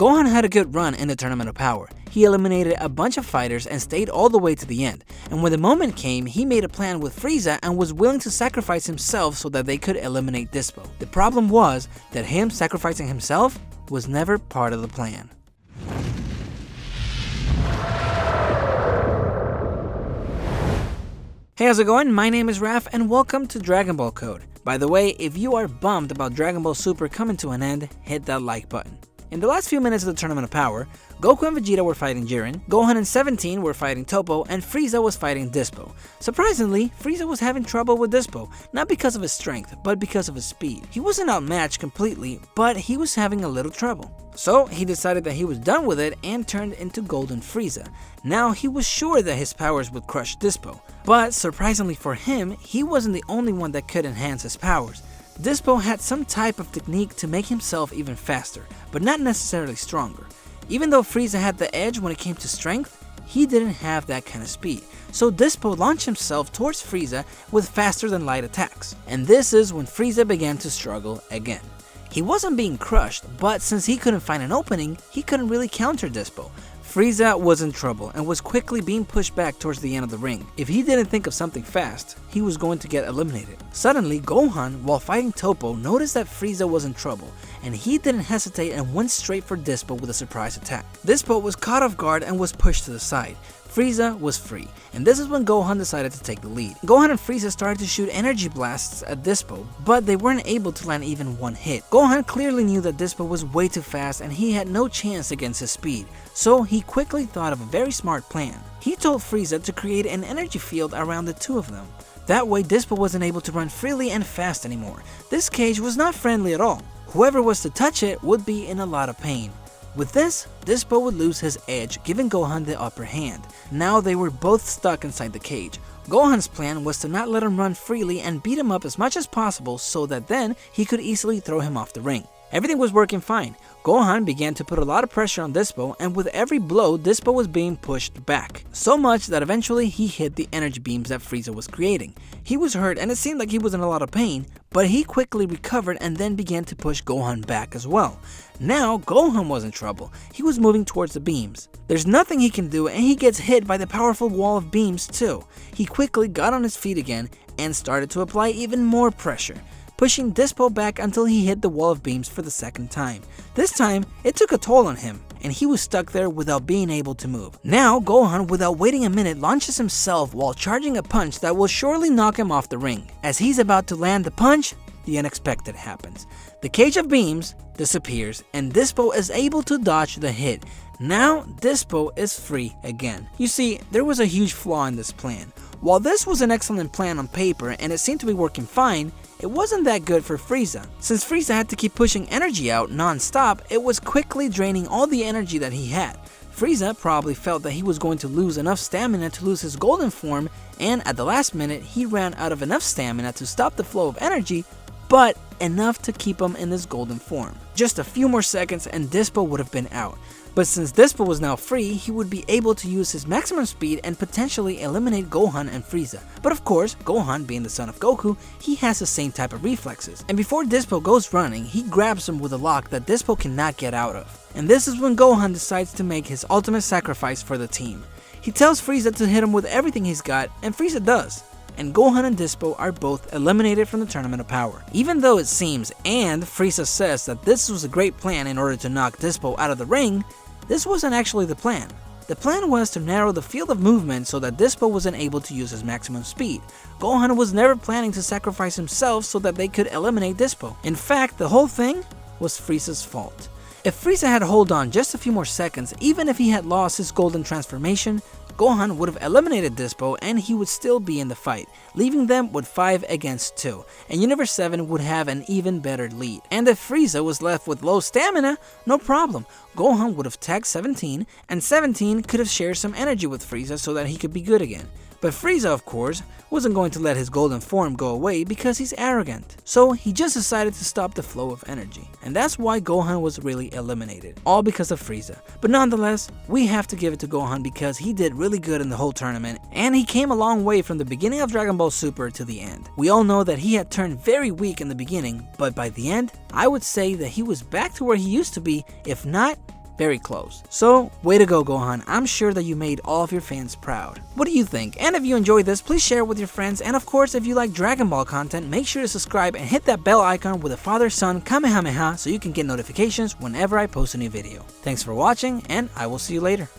Gohan had a good run in the Tournament of Power. He eliminated a bunch of fighters and stayed all the way to the end, and when the moment came, he made a plan with Frieza and was willing to sacrifice himself so that they could eliminate Dyspo. The problem was that him sacrificing himself was never part of the plan. Hey, how's it going? My name is Raph and welcome to Dragon Ball Code. By the way, if you are bummed about Dragon Ball Super coming to an end, hit that like button. In the last few minutes of the Tournament of Power, Goku and Vegeta were fighting Jiren, Gohan and 17 were fighting Toppo, and Frieza was fighting Dyspo. Surprisingly, Frieza was having trouble with Dyspo, not because of his strength, but because of his speed. He wasn't outmatched completely, but he was having a little trouble. So he decided that he was done with it and turned into Golden Frieza. Now he was sure that his powers would crush Dyspo, but surprisingly for him, he wasn't the only one that could enhance his powers. Dyspo had some type of technique to make himself even faster, but not necessarily stronger. Even though Frieza had the edge when it came to strength, he didn't have that kind of speed. So Dyspo launched himself towards Frieza with faster than light attacks. And this is when Frieza began to struggle again. He wasn't being crushed, but since he couldn't find an opening, he couldn't really counter Dyspo. Frieza was in trouble and was quickly being pushed back towards the end of the ring. If he didn't think of something fast, he was going to get eliminated. Suddenly, Gohan, while fighting Toppo, noticed that Frieza was in trouble, and he didn't hesitate and went straight for Dyspo with a surprise attack. Dyspo was caught off guard and was pushed to the side. Frieza was free, and this is when Gohan decided to take the lead. Gohan and Frieza started to shoot energy blasts at Dyspo, but they weren't able to land even one hit. Gohan clearly knew that Dyspo was way too fast and he had no chance against his speed, so he quickly thought of a very smart plan. He told Frieza to create an energy field around the two of them. That way Dyspo wasn't able to run freely and fast anymore. This cage was not friendly at all. Whoever was to touch it would be in a lot of pain. With this, Dyspo would lose his edge, giving Gohan the upper hand. Now they were both stuck inside the cage. Gohan's plan was to not let him run freely and beat him up as much as possible so that then he could easily throw him off the ring. Everything was working fine. Gohan began to put a lot of pressure on Dyspo, and with every blow, Dyspo was being pushed back. So much that eventually he hit the energy beams that Frieza was creating. He was hurt and it seemed like he was in a lot of pain, but he quickly recovered and then began to push Gohan back as well. Now Gohan was in trouble. He was moving towards the beams. There's nothing he can do and he gets hit by the powerful wall of beams too. He quickly got on his feet again and started to apply even more pressure, pushing Dyspo back until he hit the wall of beams for the second time. This time, it took a toll on him, and he was stuck there without being able to move. Now, Gohan, without waiting a minute, launches himself while charging a punch that will surely knock him off the ring. As he's about to land the punch, the unexpected happens. The cage of beams disappears, and Dyspo is able to dodge the hit. Now, Dyspo is free again. You see, there was a huge flaw in this plan. While this was an excellent plan on paper and it seemed to be working fine, it wasn't that good for Frieza. Since Frieza had to keep pushing energy out non-stop, it was quickly draining all the energy that he had. Frieza probably felt that he was going to lose enough stamina to lose his golden form, and at the last minute, he ran out of enough stamina to stop the flow of energy, but enough to keep him in his golden form. Just a few more seconds and Dyspo would have been out. But since Dyspo was now free, he would be able to use his maximum speed and potentially eliminate Gohan and Frieza. But of course, Gohan being the son of Goku, he has the same type of reflexes. And before Dyspo goes running, he grabs him with a lock that Dyspo cannot get out of. And this is when Gohan decides to make his ultimate sacrifice for the team. He tells Frieza to hit him with everything he's got, and Frieza does. And Gohan and Dyspo are both eliminated from the Tournament of Power. Even though it seems, and Frieza says that this was a great plan in order to knock Dyspo out of the ring, this wasn't actually the plan. The plan was to narrow the field of movement so that Dyspo wasn't able to use his maximum speed. Gohan was never planning to sacrifice himself so that they could eliminate Dyspo. In fact, the whole thing was Frieza's fault. If Frieza had held on just a few more seconds, even if he had lost his golden transformation, Gohan would have eliminated Dyspo and he would still be in the fight, leaving them with 5 against 2, and Universe 7 would have an even better lead. And if Frieza was left with low stamina, no problem. Gohan would have tagged 17, and 17 could have shared some energy with Frieza so that he could be good again. But Frieza, of course, wasn't going to let his golden form go away because he's arrogant. So he just decided to stop the flow of energy. And that's why Gohan was really eliminated. All because of Frieza. But nonetheless, we have to give it to Gohan because he did really good in the whole tournament. And he came a long way from the beginning of Dragon Ball Super to the end. We all know that he had turned very weak in the beginning. But by the end, I would say that he was back to where he used to be, if not very close. So, way to go, Gohan. I'm sure that you made all of your fans proud. What do you think? And if you enjoyed this, please share it with your friends, and of course, if you like Dragon Ball content, make sure to subscribe and hit that bell icon with a father-son Kamehameha so you can get notifications whenever I post a new video. Thanks for watching, and I will see you later.